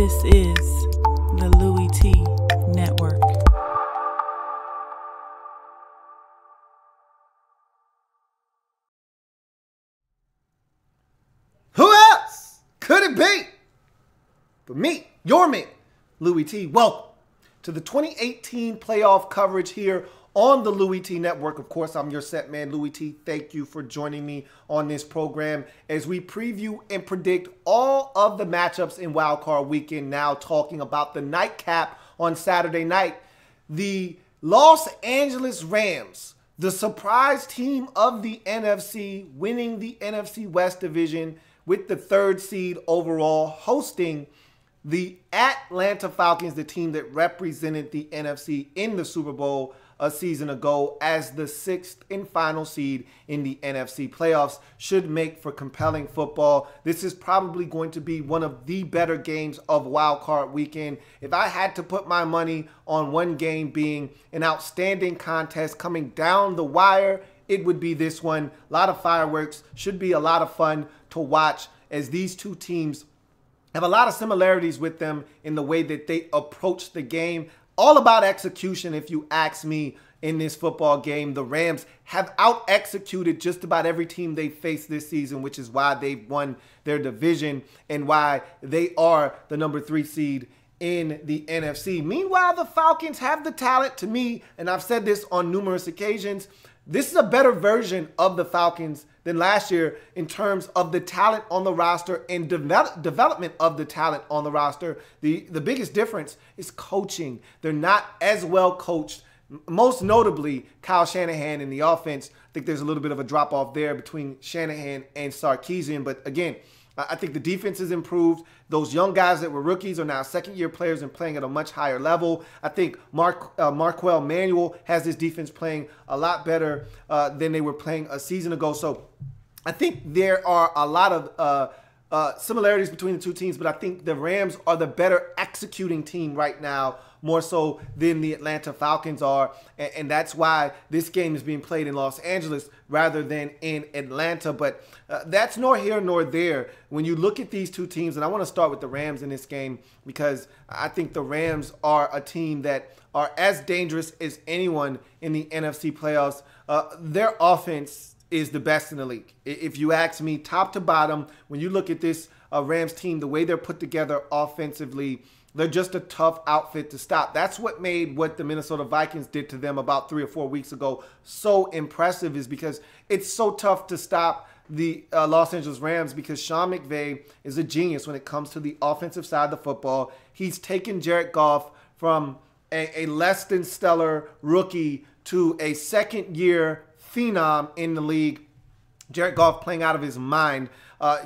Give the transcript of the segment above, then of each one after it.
This is the Louie T Network. Who else could it be but me, your man, Louie T? Welcome to the 2018 playoff coverage here on the Louie T Network. Of course, I'm your set man, Louie T. Thank you for joining me on this program as we preview and predict all of the matchups in Wildcard Weekend. Now talking about the nightcap on Saturday night. The Los Angeles Rams, the surprise team of the NFC, winning the NFC West Division with the 3rd seed overall, hosting the Atlanta Falcons, the team that represented the NFC in the Super Bowl a season ago as the 6th and final seed in the NFC playoffs. Should make for compelling football. This is probably going to be one of the better games of Wildcard Weekend. If I had to put my money on one game being an outstanding contest coming down the wire, it would be this one. A lot of fireworks. Should be a lot of fun to watch as these two teams have a lot of similarities with them in the way that they approach the game. All about execution, if you ask me, in this football game. The Rams have out-executed just about every team they faced this season, which is why they've won their division and why they are the number 3 seed in the NFC. Meanwhile, the Falcons have the talent to me, and I've said this on numerous occasions, this is a better version of the Falcons than last year in terms of the talent on the roster and development of the talent on the roster. The biggest difference is coaching. They're not as well coached. Most notably, Kyle Shanahan in the offense. I think there's a little bit of a drop-off there between Shanahan and Sarkisian. But again, I think the defense has improved. Those young guys that were rookies are now second-year players and playing at a much higher level. I think Marquell Manuel has this defense playing a lot better than they were playing a season ago. So I think there are a lot of similarities between the two teams, but I think the Rams are the better executing team right now, more so than the Atlanta Falcons are. And that's why this game is being played in Los Angeles rather than in Atlanta. But that's nor here nor there. When you look at these two teams, and I want to start with the Rams in this game because I think the Rams are a team that are as dangerous as anyone in the NFC playoffs. Their offense is the best in the league. If you ask me, top to bottom, when you look at this Rams team, the way they're put together offensively, they're just a tough outfit to stop. That's what made what the Minnesota Vikings did to them about 3 or 4 weeks ago so impressive, is because it's so tough to stop the Los Angeles Rams because Sean McVay is a genius when it comes to the offensive side of the football. He's taken Jared Goff from a less than stellar rookie to a second-year phenom in the league. Jared Goff playing out of his mind.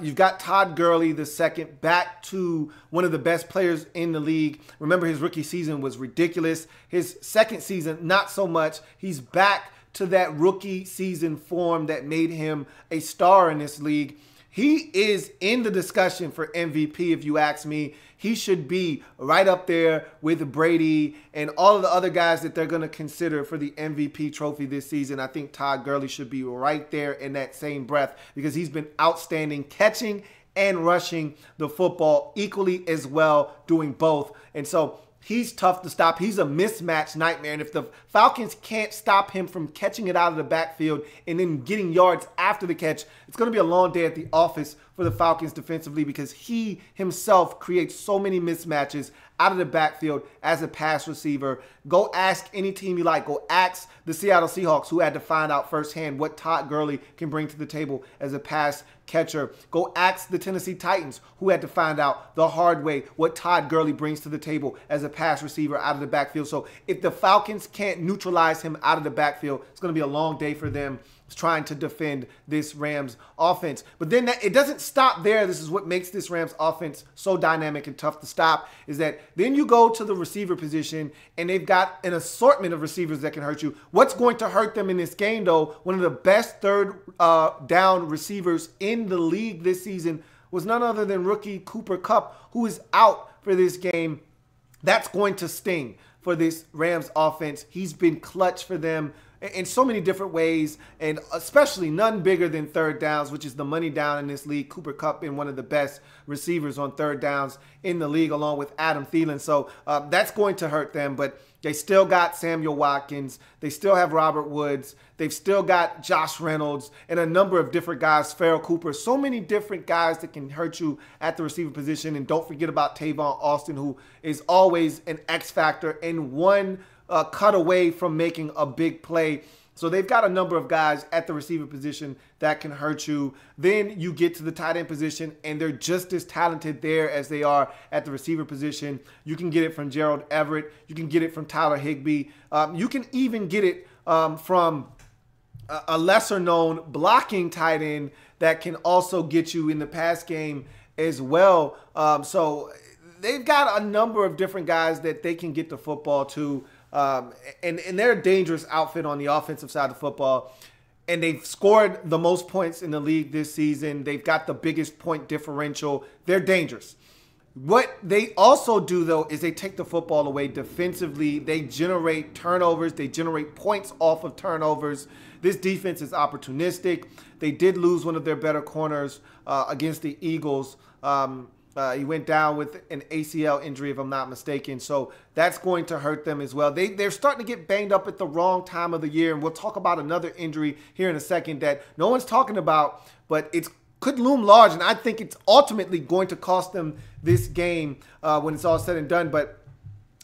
You've got Todd Gurley, the second, back to one of the best players in the league. Remember, his rookie season was ridiculous. His second season, not so much. He's back to that rookie season form that made him a star in this league. He is in the discussion for MVP, if you ask me. He should be right up there with Brady and all of the other guys that they're going to consider for the MVP trophy this season. I think Todd Gurley should be right there in that same breath because he's been outstanding catching and rushing the football equally as well, doing both. And so he's tough to stop. He's a mismatch nightmare. And if the Falcons can't stop him from catching it out of the backfield and then getting yards after the catch, it's going to be a long day at the office for the Falcons defensively because he himself creates so many mismatches out of the backfield as a pass receiver. Go ask any team you like. Go ask the Seattle Seahawks, who had to find out firsthand what Todd Gurley can bring to the table as a pass catcher. Go ask the Tennessee Titans, who had to find out the hard way what Todd Gurley brings to the table as a pass receiver out of the backfield. So if the Falcons can't neutralize him out of the backfield, it's going to be a long day for them trying to defend this Rams offense. But then it doesn't stop there. This is what makes this Rams offense so dynamic and tough to stop, is that then you go to the receiver position and they've got an assortment of receivers that can hurt you. What's going to hurt them in this game, though, one of the best third down receivers in the league this season was none other than rookie Cooper Kupp, who is out for this game. That's going to sting for this Rams offense. He's been clutch for them in so many different ways, and especially none bigger than third downs, which is the money down in this league. Cooper Kupp being one of the best receivers on third downs in the league, along with Adam Thielen. So that's going to hurt them, but they still got Samuel Watkins. They still have Robert Woods. They've still got Josh Reynolds and a number of different guys, Farrell Cooper. So many different guys that can hurt you at the receiver position. And don't forget about Tavon Austin, who is always an X factor and one cut away from making a big play. So they've got a number of guys at the receiver position that can hurt you. Then you get to the tight end position, and they're just as talented there as they are at the receiver position. You can get it from Gerald Everett. You can get it from Tyler Higbee. You can even get it from a lesser-known blocking tight end that can also get you in the pass game as well. So they've got a number of different guys that they can get the football to. And they're a dangerous outfit on the offensive side of football. And they've scored the most points in the league this season. They've got the biggest point differential. They're dangerous. What they also do, though, is they take the football away defensively. They generate turnovers. They generate points off of turnovers. This defense is opportunistic. They did lose one of their better corners against the Eagles. He went down with an ACL injury, if I'm not mistaken. So that's going to hurt them as well. They're starting to get banged up at the wrong time of the year. And we'll talk about another injury here in a second that no one's talking about, but it could loom large. And I think it's ultimately going to cost them this game when it's all said and done. But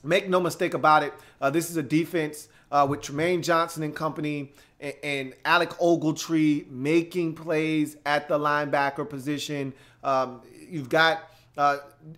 make no mistake about it, this is a defense with Tremaine Johnson and company and Alec Ogletree making plays at the linebacker position. You've got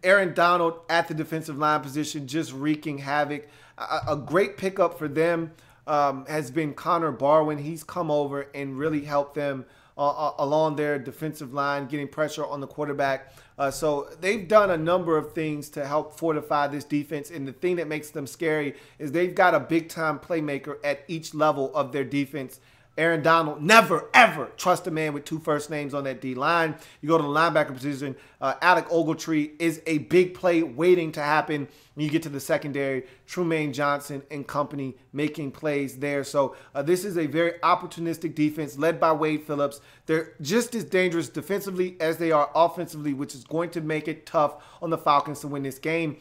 Aaron Donald at the defensive line position, just wreaking havoc. A great pickup for them has been Connor Barwin. He's come over and really helped them along their defensive line, getting pressure on the quarterback. So they've done a number of things to help fortify this defense. And the thing that makes them scary is they've got a big-time playmaker at each level of their defense. Aaron Donald, never, ever trust a man with two first names on that D-line. You go to the linebacker position, Alec Ogletree is a big play waiting to happen. When you get to the secondary, Tremaine Johnson and company making plays there. So this is a very opportunistic defense led by Wade Phillips. They're just as dangerous defensively as they are offensively, which is going to make it tough on the Falcons to win this game.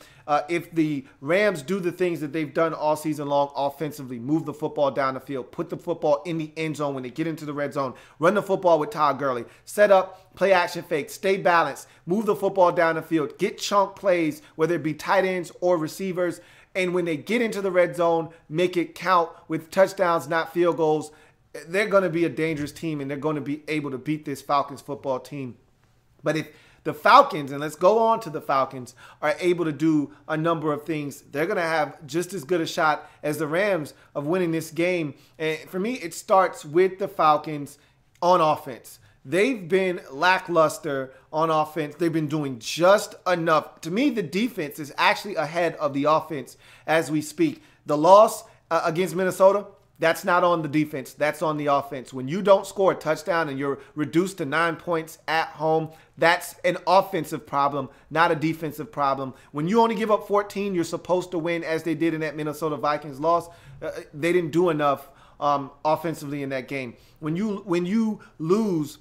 If the Rams do the things that they've done all season long offensively, move the football down the field, put the football in the end zone when they get into the red zone, run the football with Todd Gurley, set up, play action fake, stay balanced, move the football down the field, get chunk plays, whether it be tight ends or receivers, and when they get into the red zone, make it count with touchdowns, not field goals. They're going to be a dangerous team, and they're going to be able to beat this Falcons football team. But if the Falcons, and let's go on to the Falcons, are able to do a number of things, they're going to have just as good a shot as the Rams of winning this game. And for me, it starts with the Falcons on offense. They've been lackluster on offense. They've been doing just enough. To me, the defense is actually ahead of the offense as we speak. The loss against Minnesota, that's not on the defense. That's on the offense. When you don't score a touchdown and you're reduced to 9 points at home, that's an offensive problem, not a defensive problem. When you only give up 14, you're supposed to win, as they did in that Minnesota Vikings loss. They didn't do enough offensively in that game. When you lose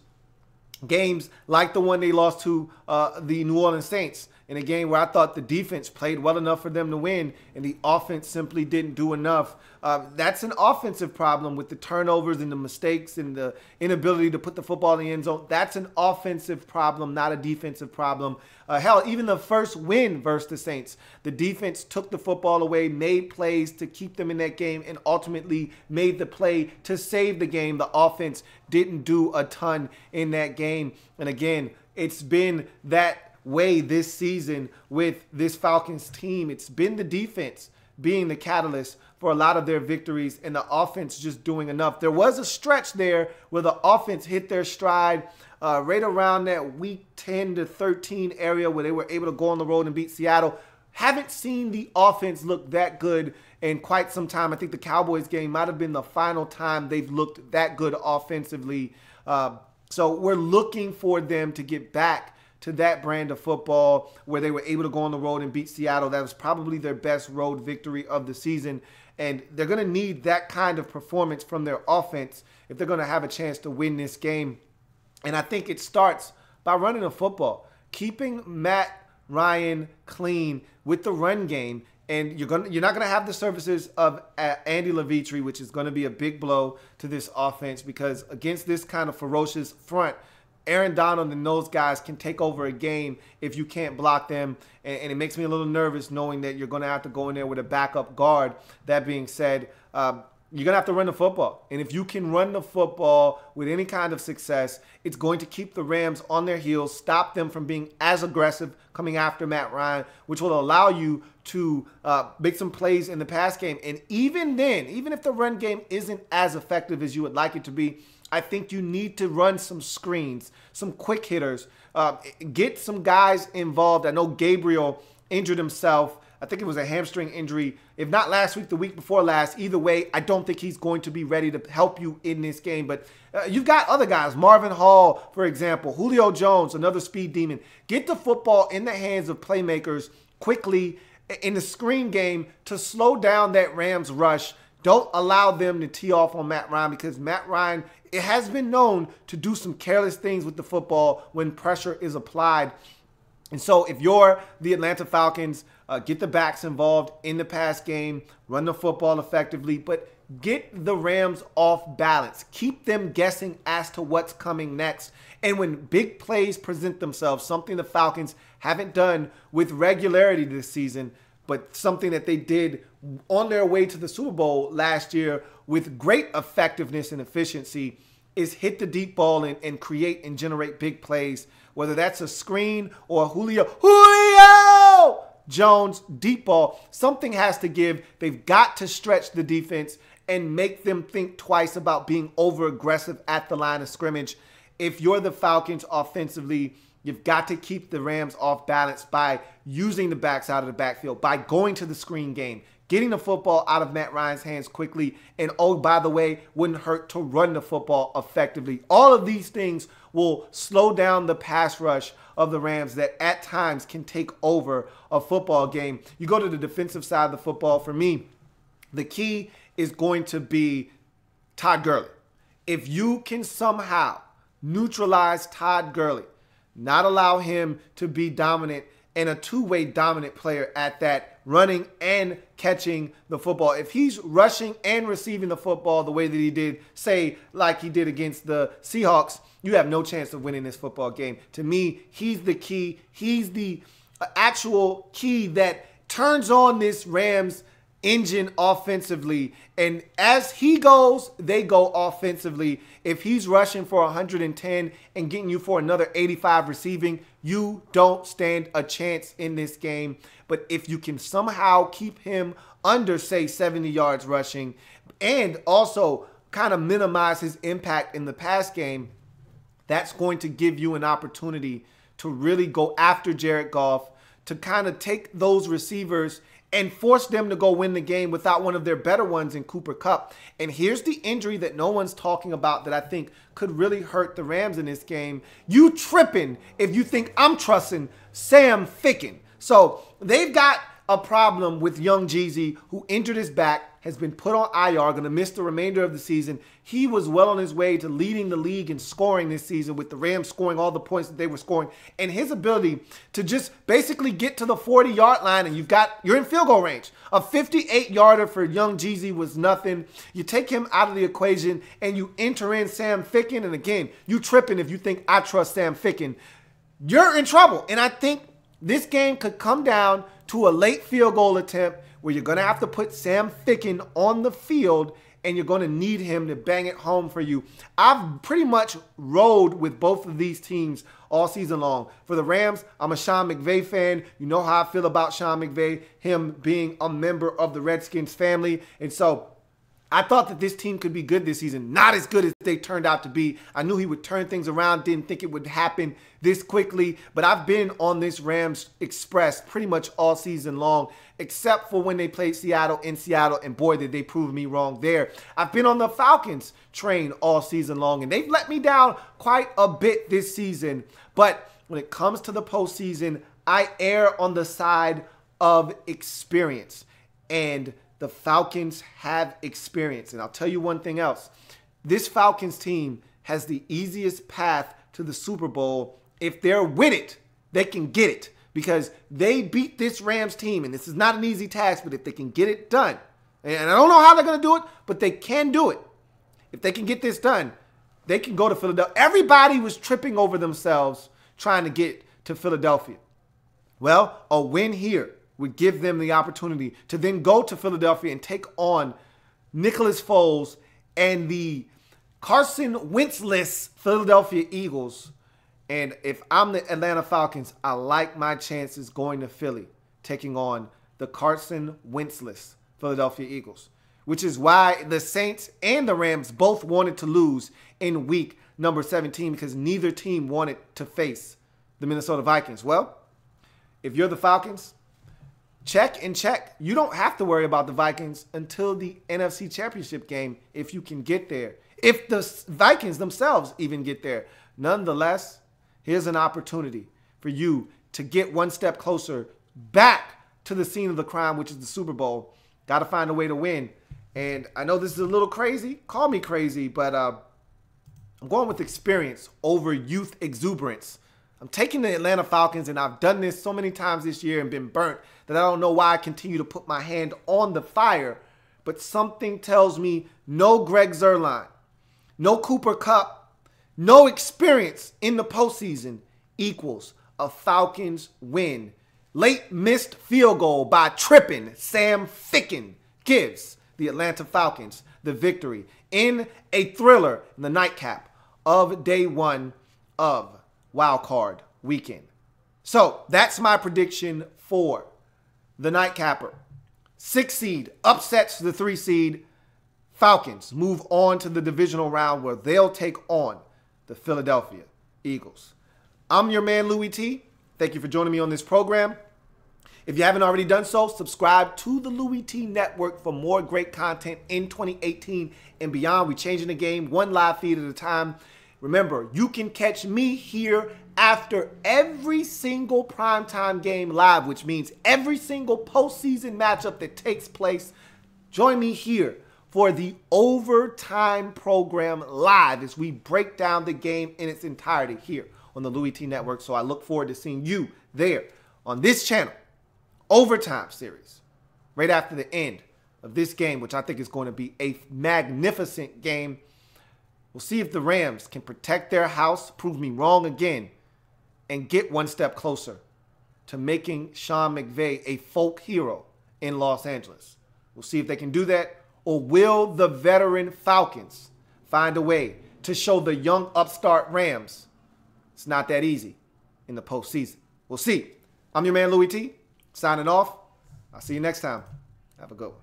games like the one they lost to the New Orleans Saints, in a game where I thought the defense played well enough for them to win and the offense simply didn't do enough. That's an offensive problem with the turnovers and the mistakes and the inability to put the football in the end zone. That's an offensive problem, not a defensive problem. Hell, even the first win versus the Saints, the defense took the football away, made plays to keep them in that game, and ultimately made the play to save the game. The offense didn't do a ton in that game. And again, it's been that way this season with this Falcons team. It's been the defense being the catalyst for a lot of their victories and the offense just doing enough. There was a stretch there where the offense hit their stride right around that week 10 to 13 area where they were able to go on the road and beat Seattle. Haven't seen the offense look that good in quite some time. I think the Cowboys game might have been the final time they've looked that good offensively. So we're looking for them to get back to that brand of football where they were able to go on the road and beat Seattle. That was probably their best road victory of the season. And they're going to need that kind of performance from their offense if they're going to have a chance to win this game. And I think it starts by running the football, keeping Matt Ryan clean with the run game. And you're not going to have the services of Andy Levitri, which is going to be a big blow to this offense, because against this kind of ferocious front, Aaron Donald and those guys can take over a game if you can't block them. And it makes me a little nervous knowing that you're going to have to go in there with a backup guard. That being said, you're going to have to run the football. And if you can run the football with any kind of success, it's going to keep the Rams on their heels, stop them from being as aggressive coming after Matt Ryan, which will allow you to make some plays in the pass game. And even then, even if the run game isn't as effective as you would like it to be, I think you need to run some screens, some quick hitters, get some guys involved. I know Gabriel injured himself. I think it was a hamstring injury, if not last week, the week before last. Either way, I don't think he's going to be ready to help you in this game. But you've got other guys, Marvin Hall, for example, Julio Jones, another speed demon. Get the football in the hands of playmakers quickly in the screen game to slow down that Rams rush. Don't allow them to tee off on Matt Ryan, because Matt Ryan, it has been known to do some careless things with the football when pressure is applied. And so if you're the Atlanta Falcons, get the backs involved in the pass game, run the football effectively, but get the Rams off balance. Keep them guessing as to what's coming next. And when big plays present themselves, something the Falcons haven't done with regularity this season, but something that they did on their way to the Super Bowl last year with great effectiveness and efficiency, is hit the deep ball and create and generate big plays, whether that's a screen or Julio Jones deep ball. Something has to give. They've got to stretch the defense and make them think twice about being over aggressive at the line of scrimmage. If you're the Falcons offensively, you've got to keep the Rams off balance by using the backs out of the backfield, by going to the screen game, getting the football out of Matt Ryan's hands quickly, and oh, by the way, wouldn't hurt to run the football effectively. All of these things will slow down the pass rush of the Rams that at times can take over a football game. You go to the defensive side of the football, for me, the key is going to be Todd Gurley. If you can somehow neutralize Todd Gurley, not allow him to be dominant and a two-way dominant player at that, running and catching the football. If he's rushing and receiving the football the way that he did, say, like he did against the Seahawks, you have no chance of winning this football game. To me, he's the key. He's the actual key that turns on this Rams engine offensively. And as he goes, they go offensively. If he's rushing for 110 and getting you for another 85 receiving, you don't stand a chance in this game. But if you can somehow keep him under, say, 70 yards rushing, and also kind of minimize his impact in the pass game, that's going to give you an opportunity to really go after Jared Goff, to kind of take those receivers and force them to go win the game without one of their better ones in Cooper Kupp. And here's the injury that no one's talking about that I think could really hurt the Rams in this game. You tripping if you think I'm trusting Sam Ficken. So they've got a problem with young Jeezy, who injured his back, has been put on IR, going to miss the remainder of the season. He was well on his way to leading the league in scoring this season, with the Rams scoring all the points that they were scoring. And his ability to just basically get to the 40-yard line and you're in field goal range. A 58-yarder for young Jeezy was nothing. You take him out of the equation and you enter in Sam Ficken. And again, you tripping if you think I trust Sam Ficken. You're in trouble. And I think this game could come down to a late field goal attempt where you're going to have to put Sam Ficken on the field and you're going to need him to bang it home for you. I've pretty much rode with both of these teams all season long. For the Rams, I'm a Sean McVay fan. You know how I feel about Sean McVay, him being a member of the Redskins family. And so I thought that this team could be good this season. Not as good as they turned out to be. I knew he would turn things around. Didn't think it would happen this quickly. But I've been on this Rams Express pretty much all season long, except for when they played Seattle in Seattle. And boy, did they prove me wrong there. I've been on the Falcons train all season long, and they've let me down quite a bit this season. But when it comes to the postseason, I err on the side of experience. And the Falcons have experience. And I'll tell you one thing else. This Falcons team has the easiest path to the Super Bowl. If they're with it, they can get it because they beat this Rams team. And this is not an easy task, but if they can get it done, and I don't know how they're going to do it, but they can do it. If they can get this done, they can go to Philadelphia. Everybody was tripping over themselves trying to get to Philadelphia. Well, a win here would give them the opportunity to then go to Philadelphia and take on Nicholas Foles and the Carson Wentz-less Philadelphia Eagles. And if I'm the Atlanta Falcons, I like my chances going to Philly, taking on the Carson Wentz-less Philadelphia Eagles, which is why the Saints and the Rams both wanted to lose in week number 17 because neither team wanted to face the Minnesota Vikings. Well, if you're the Falcons, check and check. You don't have to worry about the Vikings until the NFC Championship game if you can get there. If the Vikings themselves even get there. Nonetheless, here's an opportunity for you to get one step closer back to the scene of the crime, which is the Super Bowl. Got to find a way to win. And I know this is a little crazy. Call me crazy, but I'm going with experience over youth exuberance. I'm taking the Atlanta Falcons, and I've done this so many times this year and been burnt that I don't know why I continue to put my hand on the fire. But something tells me no Greg Zuerlein, no Cooper Kupp, no experience in the postseason equals a Falcons win. Late missed field goal by tripping Sam Ficken gives the Atlanta Falcons the victory in a thriller in the nightcap of day one of Wildcard weekend. So that's my prediction for the nightcapper. 6 seed upsets the 3 seed. Falcons move on to the divisional round where they'll take on the Philadelphia Eagles. I'm your man, Louie T. Thank you for joining me on this program. If you haven't already done so, subscribe to the Louie T Network for more great content in 2018 and beyond. We're changing the game one live feed at a time. Remember, you can catch me here after every single primetime game live, which means every single postseason matchup that takes place. Join me here for the Overtime program live as we break down the game in its entirety here on the Louie T Network. So I look forward to seeing you there on this channel. Overtime series right after the end of this game, which I think is going to be a magnificent game. We'll see if the Rams can protect their house, prove me wrong again, and get one step closer to making Sean McVay a folk hero in Los Angeles. We'll see if they can do that, or will the veteran Falcons find a way to show the young upstart Rams it's not that easy in the postseason. We'll see. I'm your man, Louie T. Signing off. I'll see you next time. Have a good one.